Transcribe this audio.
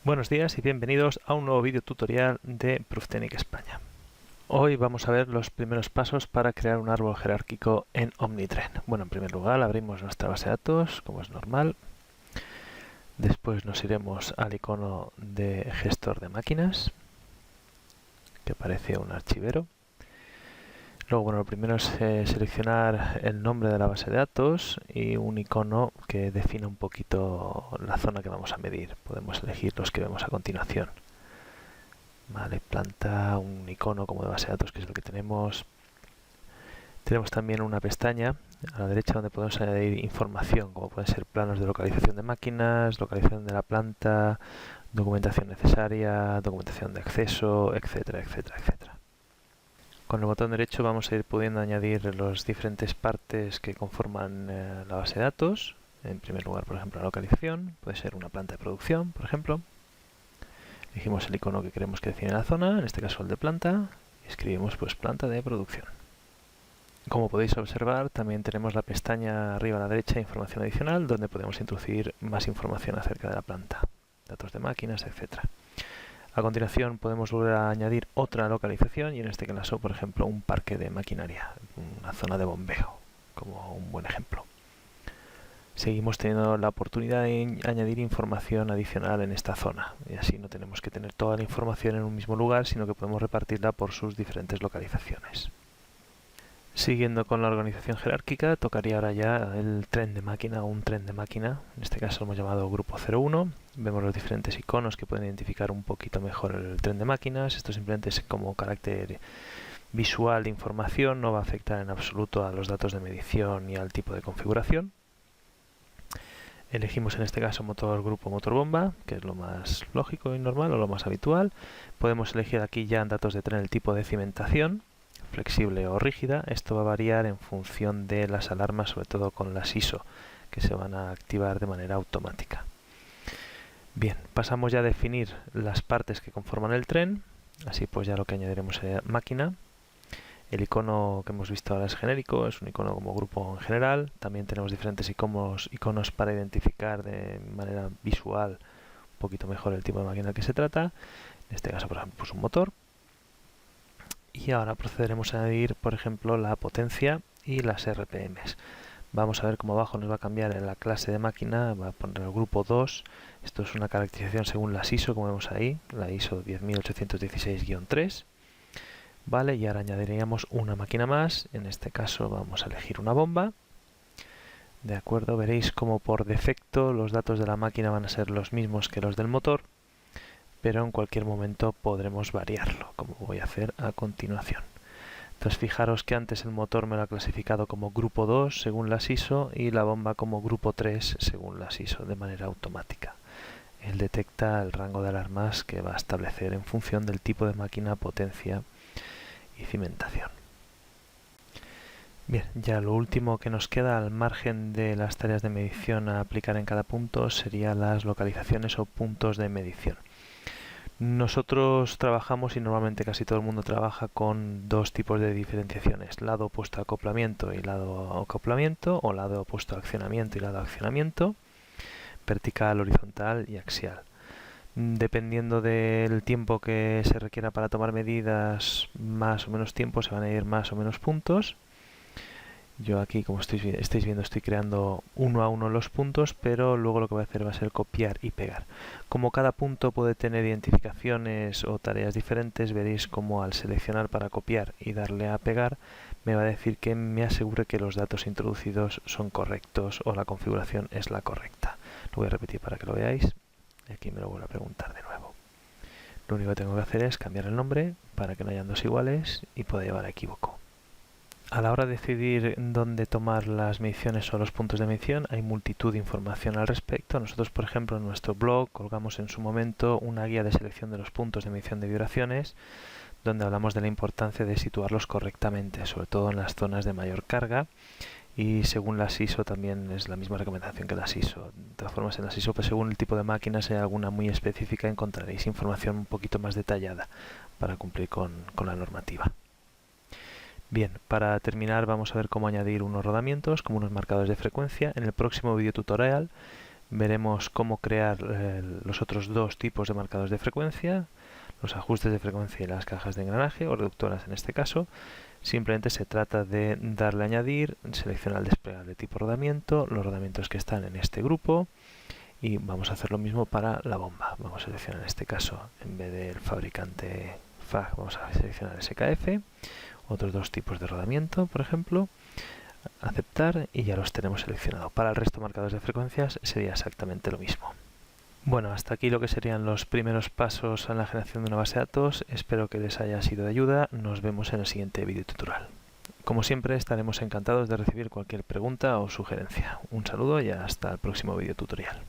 Buenos días y bienvenidos a un nuevo vídeo tutorial de Pruftenic España. Hoy vamos a ver los primeros pasos para crear un árbol jerárquico en Omnitrend. Bueno, en primer lugar abrimos nuestra base de datos, como es normal. Después nos iremos al icono de gestor de máquinas, que aparece un archivero. Luego, bueno, lo primero es seleccionar el nombre de la base de datos y un icono que defina un poquito la zona que vamos a medir. Podemos elegir los que vemos a continuación. Vale, planta, un icono como de base de datos, que es lo que tenemos. Tenemos también una pestaña a la derecha donde podemos añadir información, como pueden ser planos de localización de máquinas, localización de la planta, documentación necesaria, documentación de acceso, etcétera, etcétera, etcétera. Con el botón derecho vamos a ir pudiendo añadir las diferentes partes que conforman la base de datos. En primer lugar, por ejemplo, la localización, puede ser una planta de producción, por ejemplo. Elegimos el icono que queremos que define la zona, en este caso el de planta, y escribimos pues planta de producción. Como podéis observar, también tenemos la pestaña arriba a la derecha, información adicional, donde podemos introducir más información acerca de la planta, datos de máquinas, etcétera. A continuación podemos volver a añadir otra localización y en este caso, por ejemplo, un parque de maquinaria, una zona de bombeo, como un buen ejemplo. Seguimos teniendo la oportunidad de añadir información adicional en esta zona y así no tenemos que tener toda la información en un mismo lugar, sino que podemos repartirla por sus diferentes localizaciones. Siguiendo con la organización jerárquica, tocaría ahora ya el tren de máquina o un tren de máquina. En este caso lo hemos llamado grupo 01. Vemos los diferentes iconos que pueden identificar un poquito mejor el tren de máquinas. Esto simplemente es como carácter visual de información, no va a afectar en absoluto a los datos de medición ni al tipo de configuración. Elegimos en este caso motor grupo motor bomba, que es lo más lógico y normal o lo más habitual. Podemos elegir aquí ya en datos de tren el tipo de cimentación, flexible o rígida. Esto va a variar en función de las alarmas, sobre todo con las ISO, que se van a activar de manera automática. Bien, pasamos ya a definir las partes que conforman el tren. Así pues ya lo que añadiremos es máquina. El icono que hemos visto ahora es genérico, es un icono como grupo en general. También tenemos diferentes iconos para identificar de manera visual un poquito mejor el tipo de máquina que se trata. En este caso, por ejemplo, pues un motor. Y ahora procederemos a añadir, por ejemplo, la potencia y las RPMs. Vamos a ver cómo abajo nos va a cambiar en la clase de máquina, va a poner el grupo 2. Esto es una caracterización según las ISO, como vemos ahí, la ISO 10816-3. Vale, y ahora añadiríamos una máquina más. En este caso vamos a elegir una bomba. De acuerdo, veréis como por defecto los datos de la máquina van a ser los mismos que los del motor, pero en cualquier momento podremos variarlo, como voy a hacer a continuación. Entonces fijaros que antes el motor me lo ha clasificado como grupo 2 según las ISO y la bomba como grupo 3 según las ISO de manera automática. Él detecta el rango de alarmas que va a establecer en función del tipo de máquina, potencia y cimentación. Bien, ya lo último que nos queda al margen de las tareas de medición a aplicar en cada punto serían las localizaciones o puntos de medición. Nosotros trabajamos y normalmente casi todo el mundo trabaja con dos tipos de diferenciaciones, lado opuesto a acoplamiento y lado acoplamiento, o lado opuesto a accionamiento y lado accionamiento, vertical, horizontal y axial. Dependiendo del tiempo que se requiera para tomar medidas, más o menos tiempo, se van a ir más o menos puntos. Yo aquí, como estáis viendo, estoy creando uno a uno los puntos, pero luego lo que voy a hacer va a ser copiar y pegar. Como cada punto puede tener identificaciones o tareas diferentes, veréis como al seleccionar para copiar y darle a pegar, me va a decir que me asegure que los datos introducidos son correctos o la configuración es la correcta. Lo voy a repetir para que lo veáis. Aquí me lo vuelvo a preguntar de nuevo. Lo único que tengo que hacer es cambiar el nombre para que no hayan dos iguales y pueda llevar a equívoco. A la hora de decidir dónde tomar las mediciones o los puntos de medición, hay multitud de información al respecto. Nosotros, por ejemplo, en nuestro blog colgamos en su momento una guía de selección de los puntos de medición de vibraciones, donde hablamos de la importancia de situarlos correctamente, sobre todo en las zonas de mayor carga. Y según las ISO también es la misma recomendación que las ISO. De todas formas, en las ISO, pues según el tipo de máquina, si hay alguna muy específica, encontraréis información un poquito más detallada para cumplir con la normativa. Bien, para terminar vamos a ver cómo añadir unos rodamientos como unos marcadores de frecuencia. En el próximo video tutorial veremos cómo crear los otros dos tipos de marcadores de frecuencia, los ajustes de frecuencia y las cajas de engranaje, o reductoras en este caso. Simplemente se trata de darle a añadir, seleccionar el desplegar de tipo rodamiento, los rodamientos que están en este grupo, y vamos a hacer lo mismo para la bomba. Vamos a seleccionar en este caso, en vez del fabricante FAG, vamos a seleccionar SKF, otros dos tipos de rodamiento, por ejemplo, aceptar, y ya los tenemos seleccionados. Para el resto de marcadores de frecuencias sería exactamente lo mismo. Bueno, hasta aquí lo que serían los primeros pasos en la generación de una base de datos. Espero que les haya sido de ayuda. Nos vemos en el siguiente video tutorial. Como siempre, estaremos encantados de recibir cualquier pregunta o sugerencia. Un saludo y hasta el próximo video tutorial.